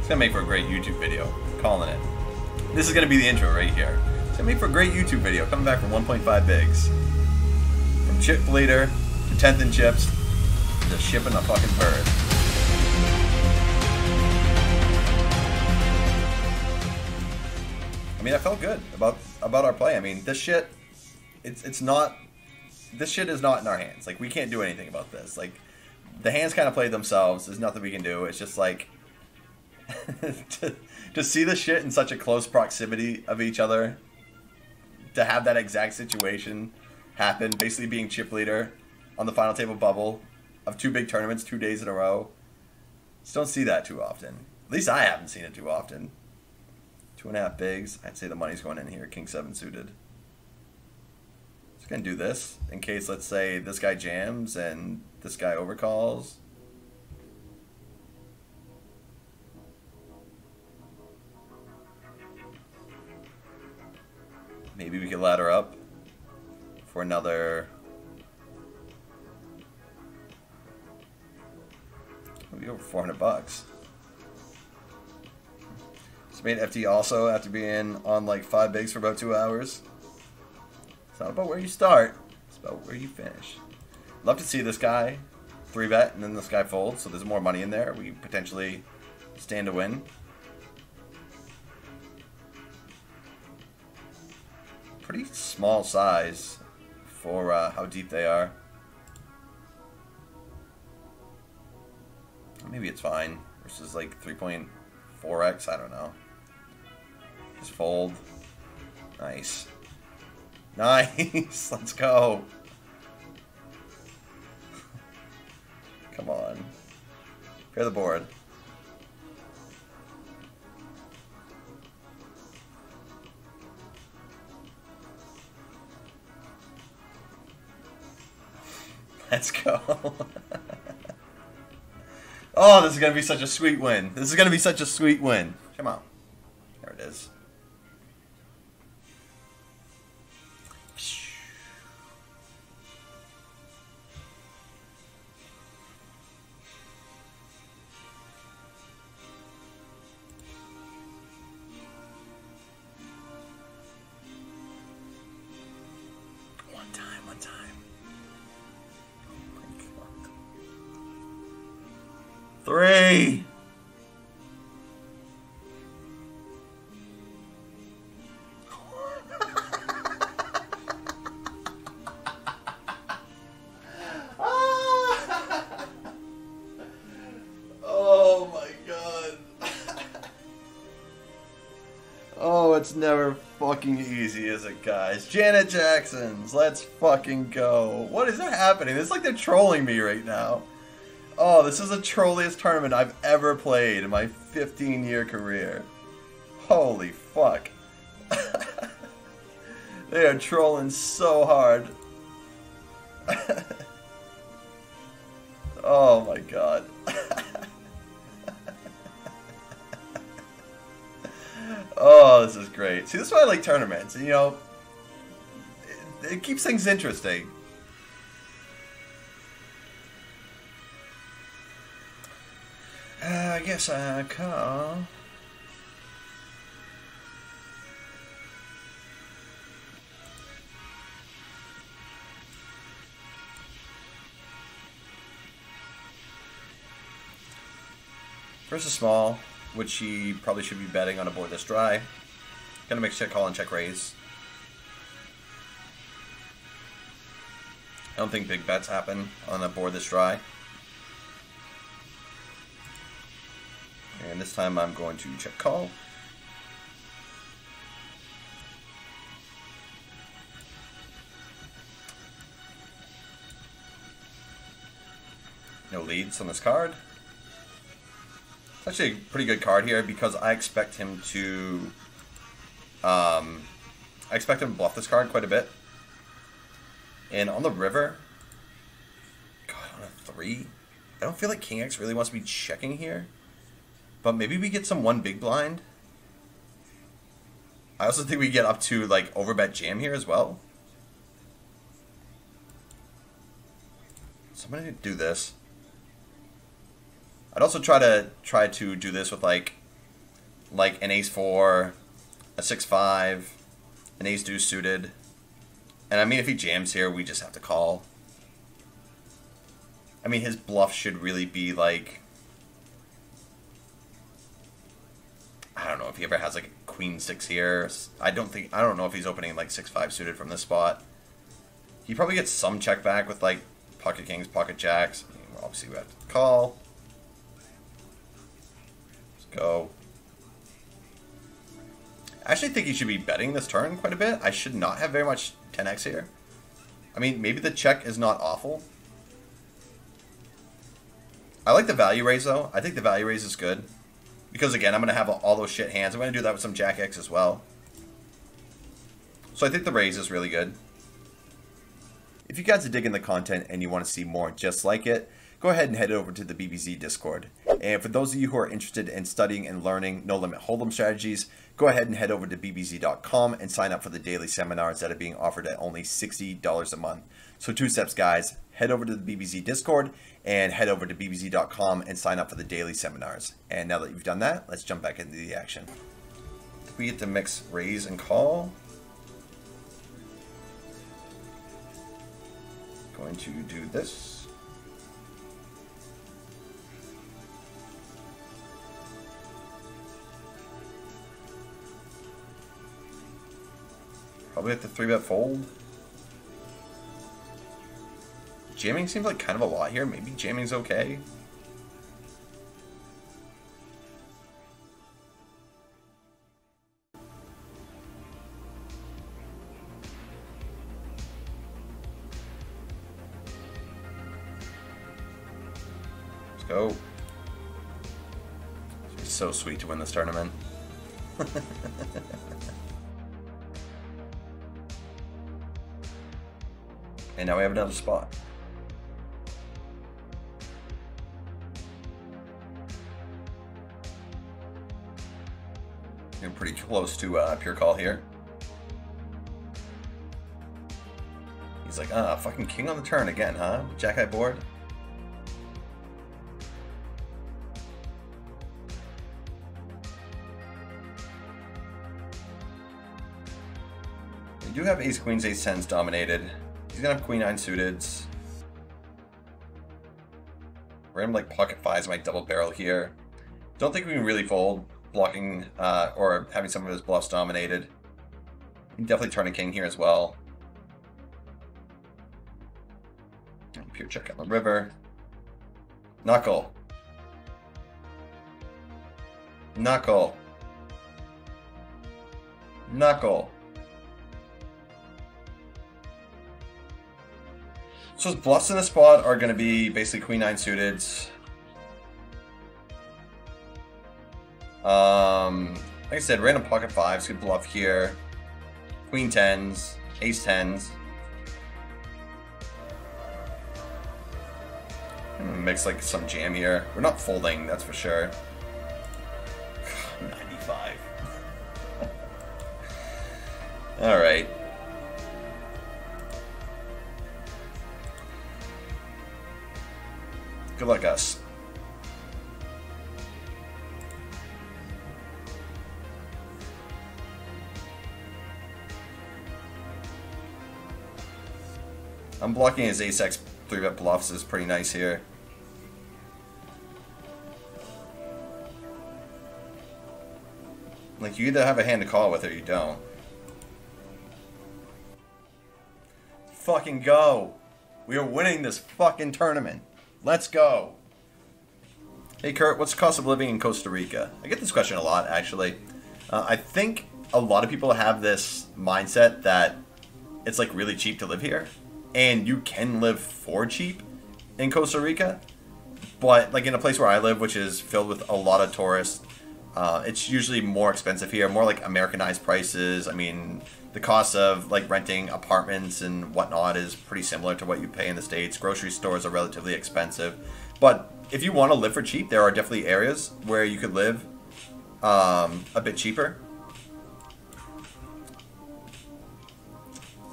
It's gonna make for a great YouTube video. I'm calling it. This is gonna be the intro right here. It's gonna make for a great YouTube video. Coming back from 1.5 bigs. From chip leader to 10th in chips to shipping a fucking bird. I mean, I felt good about our play. I mean, this shit, it's not. This shit is not in our hands. Like, we can't do anything about this. Like, the hands kind of played themselves. There's nothing we can do. It's just like to see the shit in such a close proximity of each other, to have that exact situation happen, basically being chip leader on the final table bubble of 2 big tournaments 2 days in a row. Just don't see that too often. At least I haven't seen it too often. 2.5 bigs. I'd say the money's going in here. King 7 suited. Just gonna do this in case, let's say, this guy jams and this guy overcalls. Maybe we could ladder up for another. Maybe over 400 bucks. Just made FT also after being on like 5 bigs for about 2 hours. It's not about where you start, it's about where you finish. Love to see this guy 3-bet and then this guy folds, so there's more money in there. We potentially stand to win. Pretty small size for how deep they are. Maybe it's fine versus like 3.4x, I don't know. Just fold. Nice. Nice. Let's go. Come on. Pair the board. Let's go. Oh, this is going to be such a sweet win. This is going to be such a sweet win. Come on. There it is. One time. 3. Oh my god. Oh, it's never fucking easy, is it, guys? Janet Jackson's, let's fucking go. What is happening? It's like they're trolling me right now. Oh, this is the trolliest tournament I've ever played in my 15-year career. Holy fuck. They are trolling so hard. Oh my god. Oh, this is great. See, this is why I like tournaments. You know, it keeps things interesting. I guess I call. Versus small, which he probably should be betting on a board this dry. Gonna make check call and check raise. I don't think big bets happen on a board this dry. And this time I'm going to check call. No leads on this card. It's actually a pretty good card here because I expect him to bluff this card quite a bit. And on the river, God, on a 3, I don't feel like King X really wants to be checking here. But maybe we get some 1 big blind. I also think we get up to like overbet jam here as well. So I'm gonna do this. I'd also try to do this with like like an ace-4, a 6-5, an ace-deuce suited. And I mean, if he jams here, we just have to call. I mean, his bluff should really be like... I don't know if he ever has like a queen 6 here. I don't know if he's opening like 6-5 suited from this spot. He probably gets some check back with like pocket kings, pocket jacks. I mean, obviously we have to call. Let's go. I actually think he should be betting this turn quite a bit. I should not have very much 10x here. I mean, maybe the check is not awful. I like the value raise though. I think the value raise is good. Because again, I'm going to have all those shit hands. I'm going to do that with some Jack X as well. So I think the raise is really good. If you guys are digging the content and you want to see more just like it, go ahead and head over to the BBZ Discord. And for those of you who are interested in studying and learning no limit hold'em strategies, go ahead and head over to bbz.com and sign up for the daily seminars that are being offered at only $60 a month. So 2 steps, guys. Head over to the BBZ Discord and head over to bbz.com and sign up for the daily seminars. And now that you've done that, let's jump back into the action. We get to mix raise and call. Going to do this. Probably have to 3-bet fold. Jamming seems like kind of a lot here. Maybe jamming's okay. Let's go. It's so sweet to win this tournament. And now we have another spot. Getting pretty close to pure call here. He's like, fucking king on the turn again, huh? Jack high board. We do have ace queens, ace tens dominated. He's gonna have queen 9 suiteds. Random like pocket fives might double barrel here. Don't think we can really fold, blocking or having some of his bluffs dominated. He can definitely turn a king here as well. And pure check on the river. Knuckle. Knuckle. Knuckle. So his bluffs in this spot are going to be basically queen 9 suiteds. Like I said, random pocket fives could bluff here. Queen 10s, ace 10s. Mix like some jam here. We're not folding, that's for sure. 95. All right. Good luck, us. I'm blocking his ace-x 3-bet bluffs is pretty nice here. Like, you either have a hand to call with or you don't. Fucking go! We are winning this fucking tournament. Let's go. Hey Kurt, what's the cost of living in Costa Rica? I get this question a lot, actually. I think a lot of people have this mindset that it's like really cheap to live here, and you can live for cheap in Costa Rica. But like in a place where I live, which is filled with a lot of tourists, it's usually more expensive here, more like Americanized prices. I mean, the cost of like renting apartments and whatnot is pretty similar to what you pay in the States. Grocery stores are relatively expensive. But if you want to live for cheap, there are definitely areas where you could live a bit cheaper.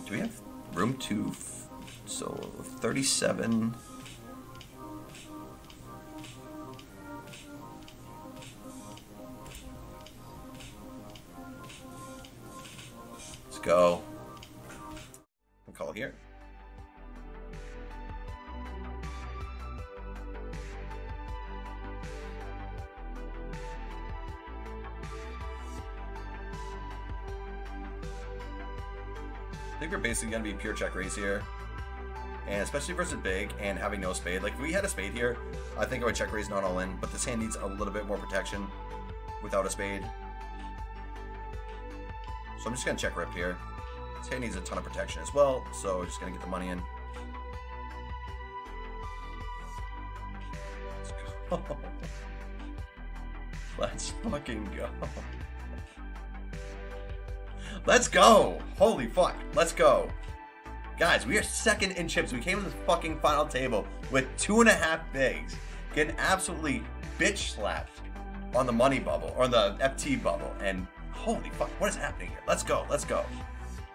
Do we have room to... So 37... go. I'll call here. I think we're basically going to be pure check raise here. And especially versus big and having no spade. Like, if we had a spade here, I think I would check raise not all in. But this hand needs a little bit more protection without a spade. So I'm just going to check rip here. This hand needs a ton of protection as well. So just going to get the money in. Let's go. Let's fucking go. Let's go. Holy fuck. Let's go. Guys, we are second in chips. We came to this fucking final table with 2.5 bigs, getting absolutely bitch slapped on the money bubble, or the FT bubble, and holy fuck, what is happening here? Let's go, let's go.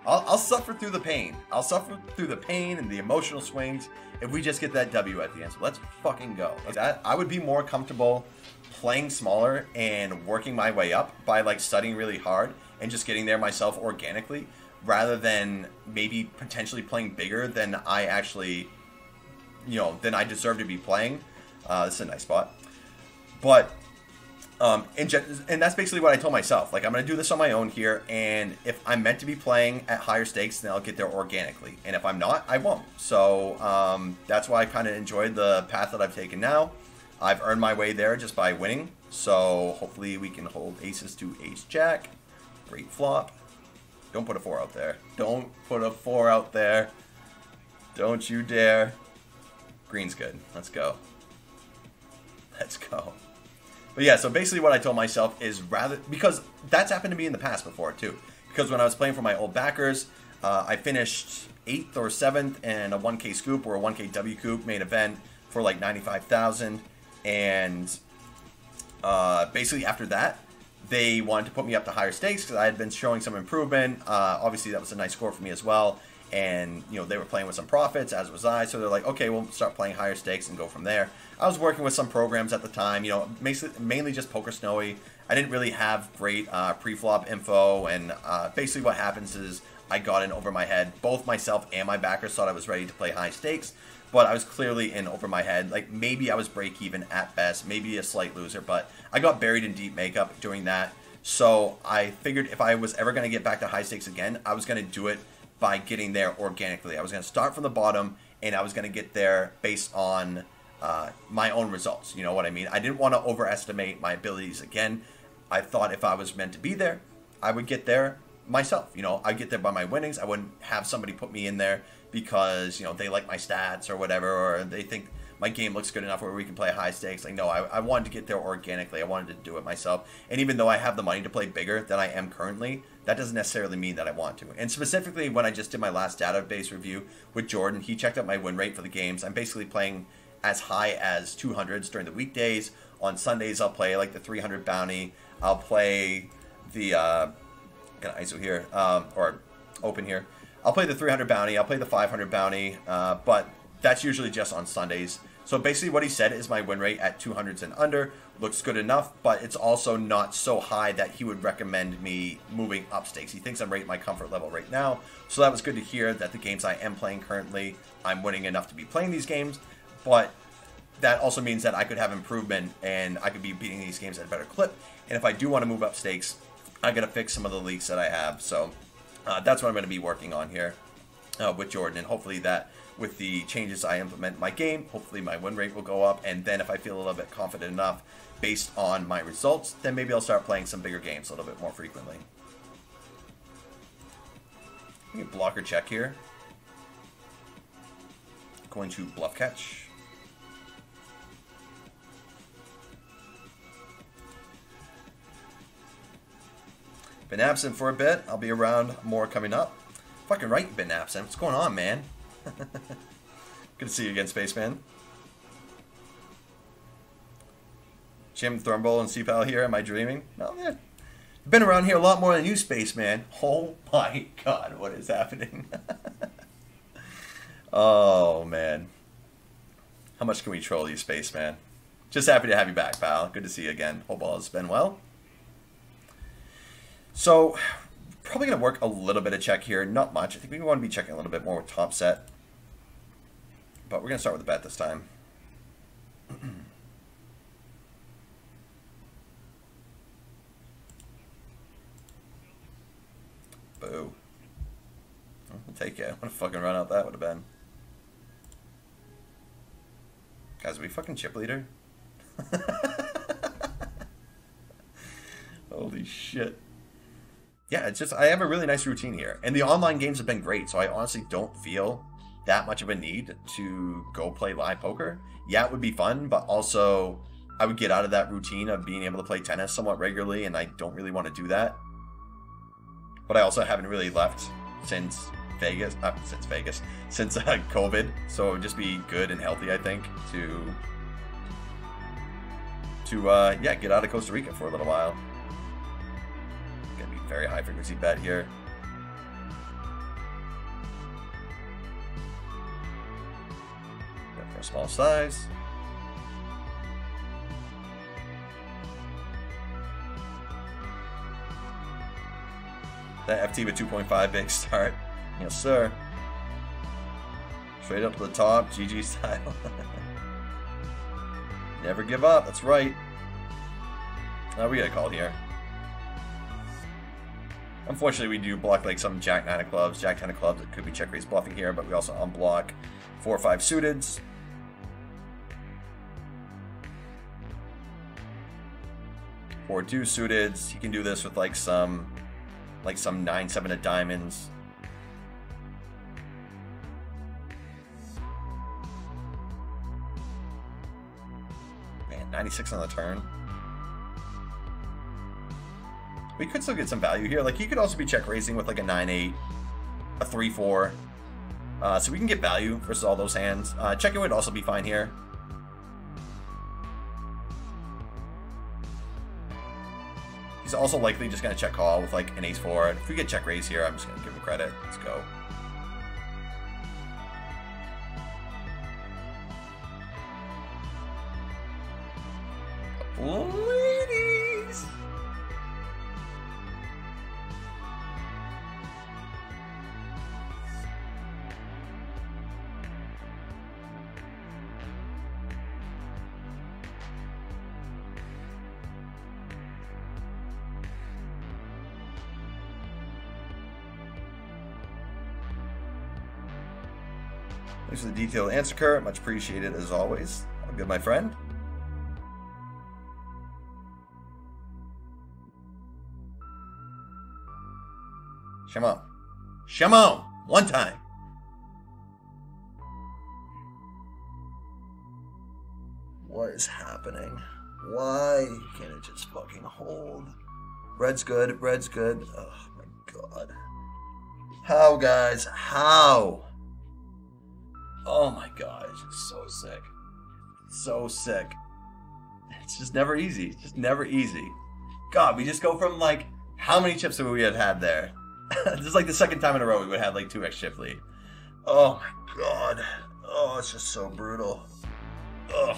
I'll suffer through the pain. I'll suffer through the pain and the emotional swings if we just get that W at the end. So let's fucking go. Like that, I would be more comfortable playing smaller and working my way up by like studying really hard and just getting there myself organically, rather than maybe potentially playing bigger than I actually, than I deserve to be playing. This is a nice spot. But, and that's basically what I told myself. Like, I'm going to do this on my own here, and if I'm meant to be playing at higher stakes, then I'll get there organically. And if I'm not, I won't. So, that's why I kind of enjoyed the path that I've taken now. I've earned my way there just by winning. So, hopefully we can hold aces to ace-jack. Great flop. Don't put a 4 out there. Don't put a 4 out there. Don't you dare. Green's good. Let's go. Let's go. But yeah, so basically what I told myself is because that's happened to me in the past before too. Because when I was playing for my old backers, I finished 8th or 7th in a 1K scoop or a 1K W coop main event for like 95,000. And basically after that, they wanted to put me up to higher stakes because I had been showing some improvement. Obviously, that was a nice score for me as well. And, they were playing with some profits, as was I. So they're like, okay, we'll start playing higher stakes and go from there. I was working with some programs at the time, mainly just Poker Snowy. I didn't really have great pre-flop info. And basically what happens is I got in over my head. Both myself and my backers thought I was ready to play high stakes. But I was clearly in over my head. Like, maybe I was break even at best, maybe a slight loser, but I got buried in deep makeup doing that. So I figured if I was ever going to get back to high stakes again, I was going to do it by getting there organically. I was going to start from the bottom, and I was going to get there based on my own results. You know what I mean? I didn't want to overestimate my abilities again. I thought if I was meant to be there, I would get there myself. I'd get there by my winnings. I wouldn't have somebody put me in there because, they like my stats or whatever, or they think my game looks good enough where we can play high stakes. Like, no, I wanted to get there organically. I wanted to do it myself. And even though I have the money to play bigger than I am currently, that doesn't necessarily mean that I want to. And specifically, when I just did my last database review with Jordan, he checked out my win rate for the games. I'm basically playing as high as 200s during the weekdays. On Sundays, I'll play like the 300 bounty. I'll play the, got an ISO here, or open here. I'll play the 300 bounty, I'll play the 500 bounty, but that's usually just on Sundays. So basically what he said is my win rate at 200s and under looks good enough, but it's also not so high that he would recommend me moving up stakes. He thinks I'm right at my comfort level right now. So that was good to hear that the games I am playing currently, I'm winning enough to be playing these games, but that also means that I could have improvement and I could be beating these games at a better clip. And if I do want to move up stakes, I got to fix some of the leaks that I have. So that's what I'm going to be working on here with Jordan, and hopefully that with the changes I implement in my game, hopefully my win rate will go up, and then if I feel a little bit confident enough based on my results, then maybe I'll start playing some bigger games a little bit more frequently. I'm going to blocker check here. Going to bluff catch. Been absent for a bit. I'll be around more coming up. Fucking right, you've been absent. What's going on, man? Good to see you again, Spaceman. Jim Thornbull and CPAL here. Am I dreaming? No, man. I've been around here a lot more than you, Spaceman. Oh my god, what is happening? Oh, man. How much can we troll you, Spaceman? Just happy to have you back, pal. Good to see you again. Hope all has been well. So, Probably going to work a little bit of check here. Not much. I think we want to be checking a little bit more with top set. But we're going to start with a bet this time. Boo. I'll take it. What a fucking run out that would have been. Guys, are we fucking chip leader? Holy shit. Yeah, it's just, I have a really nice routine here. And the online games have been great, so I honestly don't feel that much of a need to go play live poker. Yeah, it would be fun, but also I would get out of that routine of being able to play tennis somewhat regularly, and I don't really want to do that. But I also haven't really left since COVID, so it would just be good and healthy, I think, to yeah, get out of Costa Rica for a little while. Gonna be very high frequency bet here. Go for a small size. That FT with 2.5 big start. Yes, sir. Straight up to the top, GG style. Never give up, that's right. We got a call here. Unfortunately, we do block like some Jack 9 of clubs, Jack 10 of clubs. It could be check raise bluffing here, but we also unblock 4 or 5 suiteds. Or 2 suiteds. He can do this with like some 9-7 of diamonds. Man, 96 on the turn. We could still get some value here. Like, he could also be check raising with like a 9-8, a 3-4. So we can get value versus all those hands. Checking would also be fine here. He's also likely just going to check call with like an ace-4. If we get check raise here, I'm just going to give him credit. Let's go. Ladies! Thanks for the detailed answer, Kurt. Much appreciated as always. All good, my friend. Shimon. Shimon! One time. What is happening? Why can't it just fucking hold? Red's good. Red's good. Oh my god. How, guys? How? Oh my god, it's just so sick. So sick. It's just never easy. It's just never easy. God, we just go from like, how many chips have we had there? This is like the second time in a row we would have like 2x chip lead. Oh my god. Oh, it's just so brutal. Ugh.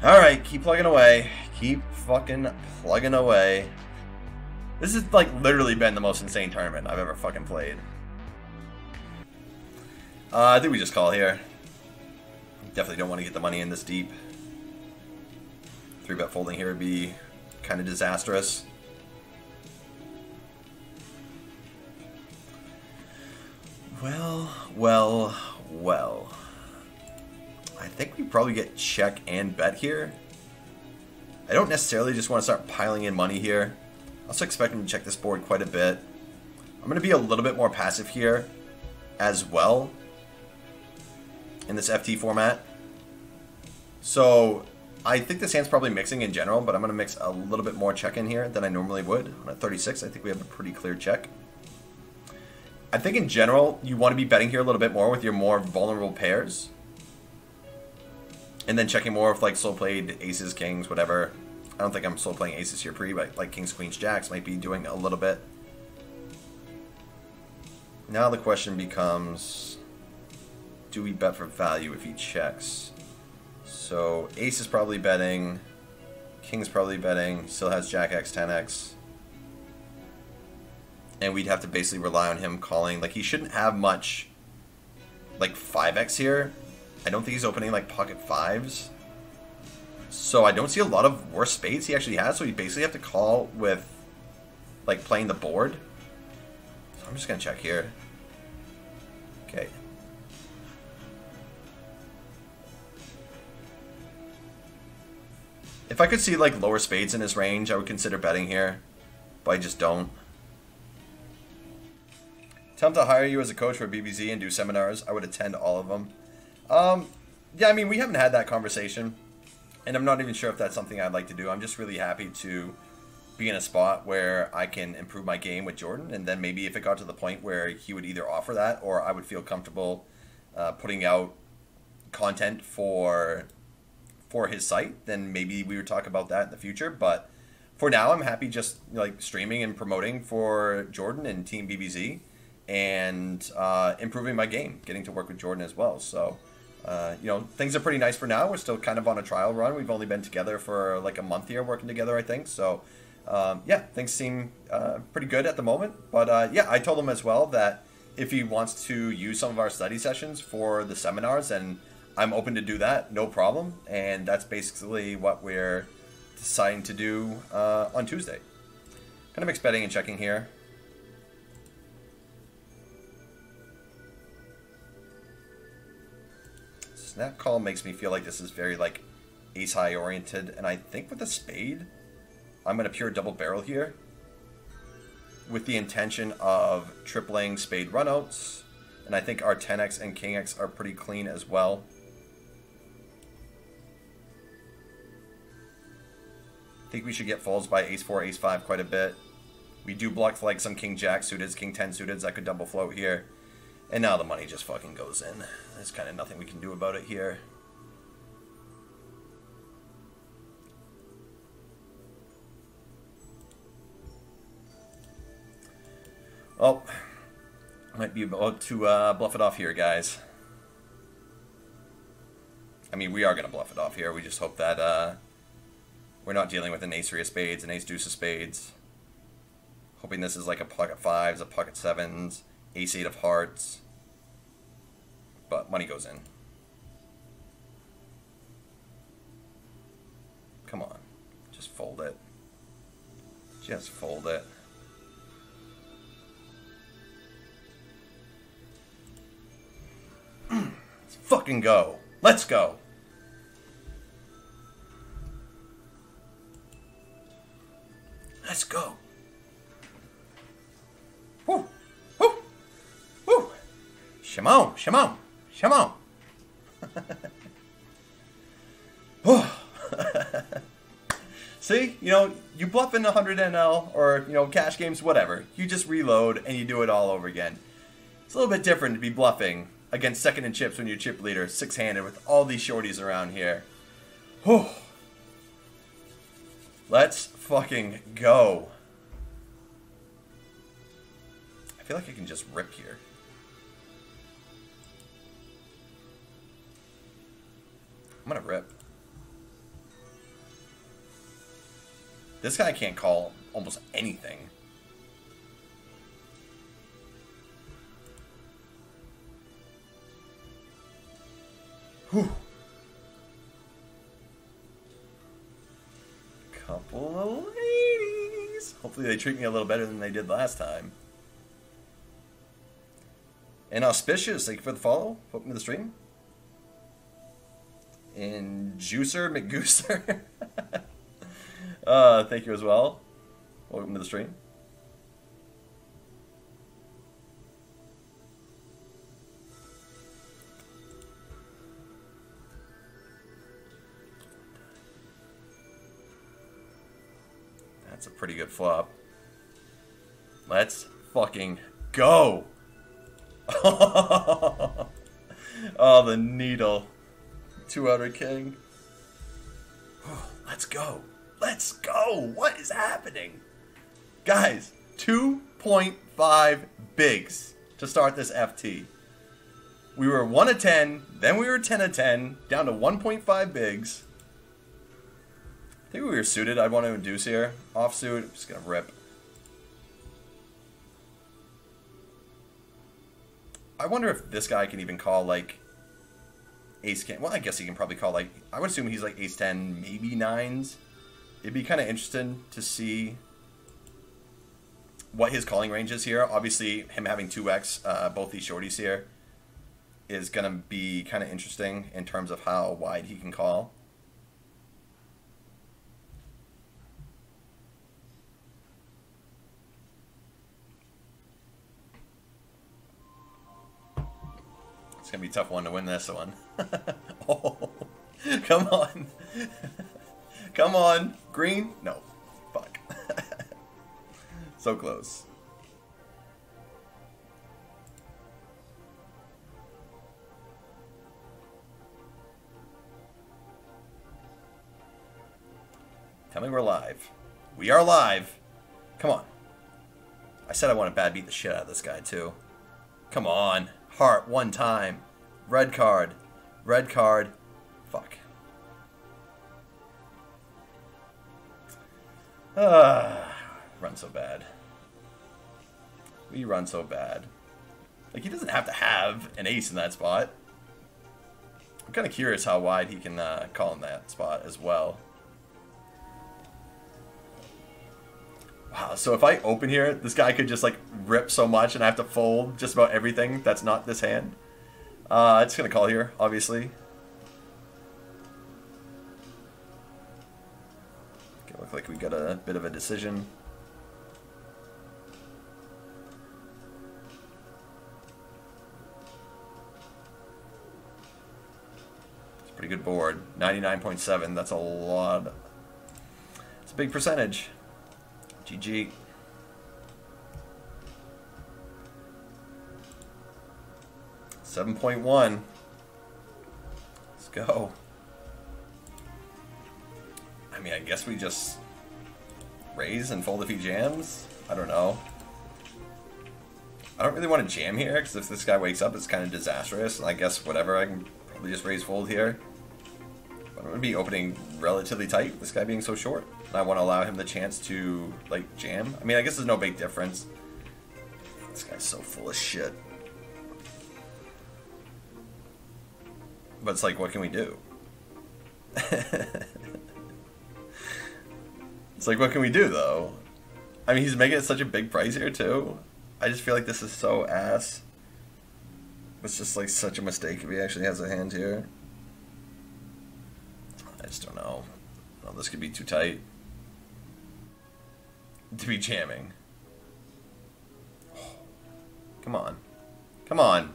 Alright, keep plugging away. Keep fucking plugging away. This has like literally been the most insane tournament I've ever fucking played. I think we just call here. Definitely don't want to get the money in this deep. 3-bet folding here would be kind of disastrous. Well. I think we probably get check and bet here. I don't necessarily just want to start piling in money here. I also expect him to check this board quite a bit. I'm going to be a little bit more passive here as well in this FT format. So I think this hand's probably mixing in general, but I'm going to mix a little bit more check in here than I normally would. On a 36, I think we have a pretty clear check. I think in general, you want to be betting here a little bit more with your more vulnerable pairs. And then checking more with like slow played aces, kings, whatever. I don't think I'm slow playing aces here pre, but like kings, queens, jacks might be doing a little bit. Now the question becomes, do we bet for value if he checks? So ace is probably betting, king's probably betting, still has jack x, 10x. And we'd have to basically rely on him calling. Like, he shouldn't have much, like, 5x here. I don't think he's opening, like, pocket 5s. So I don't see a lot of worse spades he actually has. So he basically have to call with, like, playing the board. So I'm just going to check here. Okay. If I could see, like, lower spades in his range, I would consider betting here. But I just don't. Tell him to hire you as a coach for BBZ and do seminars. I would attend all of them. Yeah, I mean, we haven't had that conversation. And I'm not even sure if that's something I'd like to do. I'm just really happy to be in a spot where I can improve my game with Jordan. And then maybe if it got to the point where he would either offer that or I would feel comfortable putting out content for his site, then maybe we would talk about that in the future. But for now, I'm happy just like streaming and promoting for Jordan and Team BBZ and improving my game, getting to work with Jordan as well. So, you know, things are pretty nice for now. We're still kind of on a trial run. We've only been together for like a month here working together, I think. So, yeah, things seem pretty good at the moment. But yeah, I told him as well that if he wants to use some of our study sessions for the seminars, and I'm open to do that, no problem. And that's basically what we're deciding to do on Tuesday. Kind of expecting and checking here. Snap call makes me feel like this is very like ace high oriented, and I think with a spade, I'm going to pure double barrel here with the intention of tripling spade runouts, and I think our 10x and king x are pretty clean as well. I think we should get folds by ace 4, ace 5 quite a bit. We do block like some king jack suited, king 10 suited that could double float here. And now the money just fucking goes in. There's kind of nothing we can do about it here. Oh, might be about to bluff it off here, guys. I mean, we are going to bluff it off here. We just hope that we're not dealing with an ace 3 of spades, an ace deuce of spades. Hoping this is like a pocket 5s, a pocket 7s, ace 8 of hearts. But money goes in. Come on. Just fold it. Just fold it. Let's fucking go. Let's go. Let's go. Woo. Woo. Woo. Shimon. Shimon. Shimon. See, you know, you bluff in 100 NL or, you know, cash games, whatever. You just reload and you do it all over again. It's a little bit different to be bluffing against second in chips when you're chip leader, six-handed with all these shorties around here. Whew. Let's fucking go. I feel like I can just rip here. I'm gonna rip. This guy can't call almost anything. Whew. Couple of ladies. Hopefully they treat me a little better than they did last time. And auspicious, thank you for the follow. Welcome to the stream. And Juicer McGooser. Thank you as well. Welcome to the stream. That's a pretty good flop. Let's fucking go. Oh, the needle. 2-outer king. Let's go. Let's go. What is happening? Guys, 2.5 bigs to start this FT. We were 1 of 10, then we were 10 of 10, down to 1.5 bigs. I think we were suited. I'd want to induce here. Offsuit, I'm just going to rip. I wonder if this guy can even call, like, ace-10. Well, I guess he can probably call, like, I would assume he's, like, ace-10, maybe 9s. It'd be kind of interesting to see what his calling range is here. Obviously, him having 2x, both these shorties here, is going to be kind of interesting in terms of how wide he can call. It's going to be a tough one to win this one. Oh, come on. Come on. Green? No. Fuck. So close. Tell me we're live. We are live. Come on. I said I want to bad beat the shit out of this guy too. Come on. Heart one time. Red card. Red card. Fuck. Run so bad. We run so bad. Like, he doesn't have to have an ace in that spot. I'm kind of curious how wide he can call in that spot as well. Wow, so if I open here, this guy could just, like, rip so much and I have to fold just about everything that's not this hand. I'm just going to call here, obviously. Okay, look like we got a bit of a decision. It's a pretty good board. 99.7, that's a lot. It's a big percentage. GG. $7.1. Let's go. I mean, I guess we just raise and fold if he jams. I don't know. I don't really want to jam here, because if this guy wakes up, it's kind of disastrous. And I guess whatever, I can probably just raise fold here. But I'm going to be opening relatively tight with this guy being so short. And I want to allow him the chance to, like, jam. I mean, I guess there's no big difference. This guy's so full of shit. But it's like, what can we do? It's like, what can we do, though? I mean, he's making it such a big price here, too. I just feel like this is so ass. It's just, like, such a mistake if he actually has a hand here. I just don't know. Oh, this could be too tight to be jamming. Come on. Come on.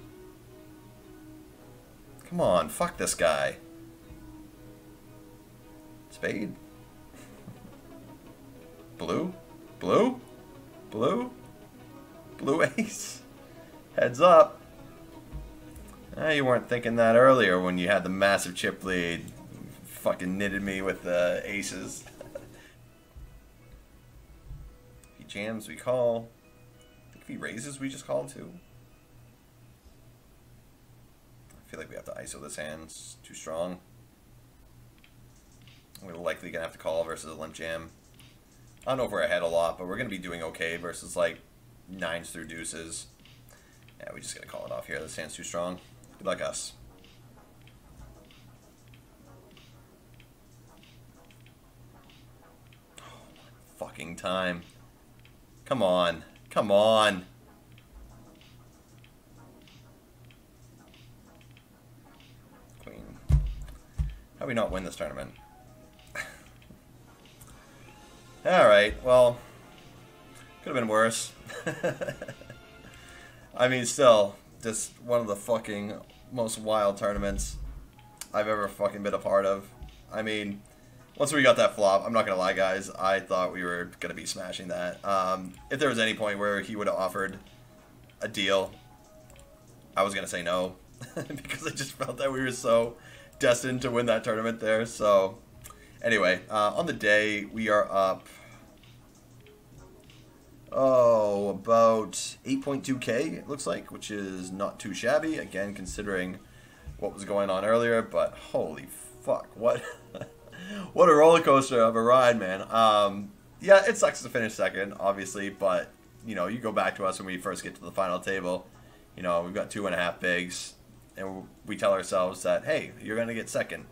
Come on. Fuck this guy. Spade. Blue? Blue? Blue? Blue ace? Heads up. You weren't thinking that earlier when you had the massive chip lead. You fucking knitted me with the aces. If he jams, we call. I think if he raises, we just call too. I feel like we have to ISO this hand. It's too strong. We're likely going to have to call versus a limp jam. I don't know if we're ahead a lot, but we're going to be doing okay versus like 9s through deuces. Yeah, we just got to call it off here. This hand's too strong. Good luck us. Oh, fucking time. Come on. Come on. Queen. How do we not win this tournament? Alright, well, could have been worse. I mean, still, just one of the fucking most wild tournaments I've ever fucking been a part of. I mean, once we got that flop, I'm not going to lie, guys, I thought we were going to be smashing that. If there was any point where he would have offered a deal, I was going to say no, because I just felt that we were so destined to win that tournament there, so... Anyway, on the day, we are up, about 8.2k, it looks like, which is not too shabby, again, considering what was going on earlier, but holy fuck, what, what a roller coaster of a ride, man. Yeah, it sucks to finish second, obviously, but, you know, you go back to us when we first get to the final table, You know, we've got 2.5 bigs, and we tell ourselves that, hey, you're going to get second.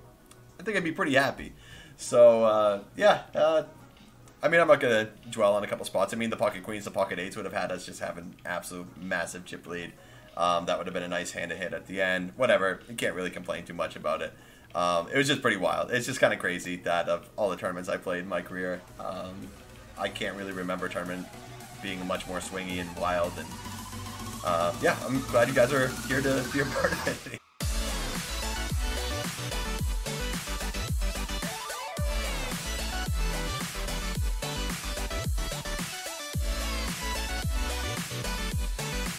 I think I'd be pretty happy. So, yeah, I mean, I'm not going to dwell on a couple spots. I mean, the pocket queens, the pocket eights would have had us just have an absolute massive chip lead. That would have been a nice hand to hit at the end. Whatever. You can't really complain too much about it. It was just pretty wild. It's just kind of crazy that of all the tournaments I played in my career, I can't really remember a tournament being much more swingy and wild. And yeah, I'm glad you guys are here to be a part of it.